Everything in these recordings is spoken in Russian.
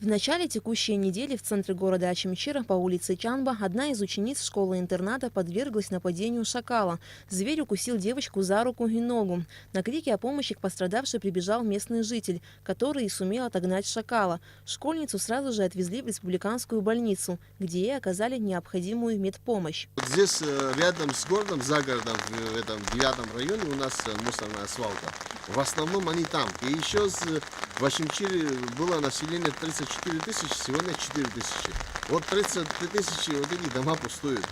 В начале текущей недели в центре города Ачимчира по улице Чанба одна из учениц школы-интерната подверглась нападению шакала. Зверь укусил девочку за руку и ногу. На крики о помощи к пострадавшей прибежал местный житель, который и сумел отогнать шакала. Школьницу сразу же отвезли в республиканскую больницу, где ей оказали необходимую медпомощь. Вот здесь рядом с городом, за городом, в этом 9-м районе у нас мусорная свалка. В основном они там. И еще в Ачимчире было население 34 тысячи, сегодня 4 тысячи. Вот 33 тысячи вот эти дома пустуют.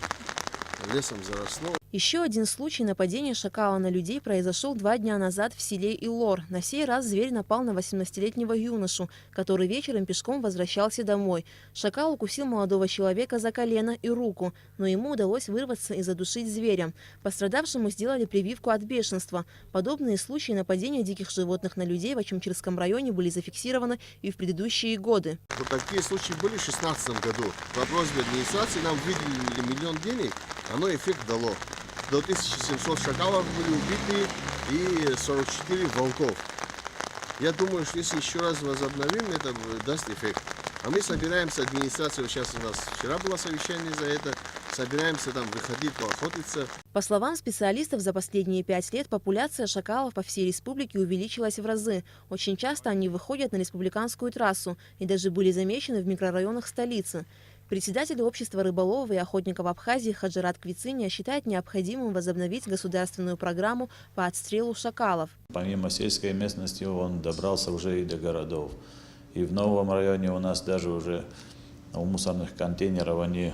Лесом заросло. Еще один случай нападения шакала на людей произошел 2 дня назад в селе Илор. На сей раз зверь напал на 18-летнего юношу, который вечером пешком возвращался домой. Шакал укусил молодого человека за колено и руку, но ему удалось вырваться и задушить зверя. Пострадавшему сделали прививку от бешенства. Подобные случаи нападения диких животных на людей в Ачимчирском районе были зафиксированы и в предыдущие годы. Вот такие случаи были в 2016 году. По просьбе администрации нам выделили 1 миллион денег, оно эффект дало. До 1700 шакалов были убиты и 44 волков. Я думаю, что если еще раз возобновим, это даст эффект. А мы собираемся, администрация, сейчас у нас вчера было совещание за это, собираемся там выходить, поохотиться. По словам специалистов, за последние 5 лет популяция шакалов по всей республике увеличилась в разы. Очень часто они выходят на республиканскую трассу и даже были замечены в микрорайонах столицы. Председатель общества рыболовов и охотников Абхазии Хаджарат Квициния считает необходимым возобновить государственную программу по отстрелу шакалов. Помимо сельской местности он добрался уже и до городов. И в новом районе у нас даже уже у мусорных контейнеров они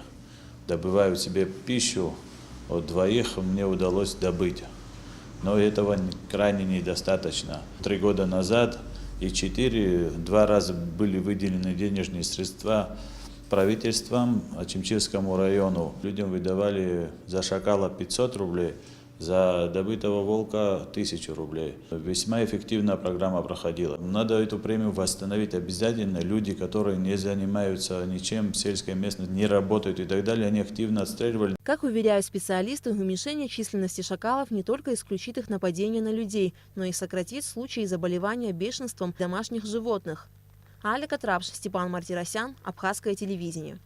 добывают себе пищу. От 2 мне удалось добыть. Но этого крайне недостаточно. 3 года назад и 2 раза были выделены денежные средства правительством Ачимчирскому району. Людям выдавали за шакала 500 рублей, за добытого волка 1000 рублей. Весьма эффективная программа проходила. Надо эту премию восстановить обязательно. Люди, которые не занимаются ничем в сельской местности, не работают и так далее, они активно отстреливали. Как уверяют специалисты, уменьшение численности шакалов не только исключит их нападение на людей, но и сократит случаи заболевания бешенством домашних животных. Аля Катрабш, Степан Мартиросян, Абхазское телевидение.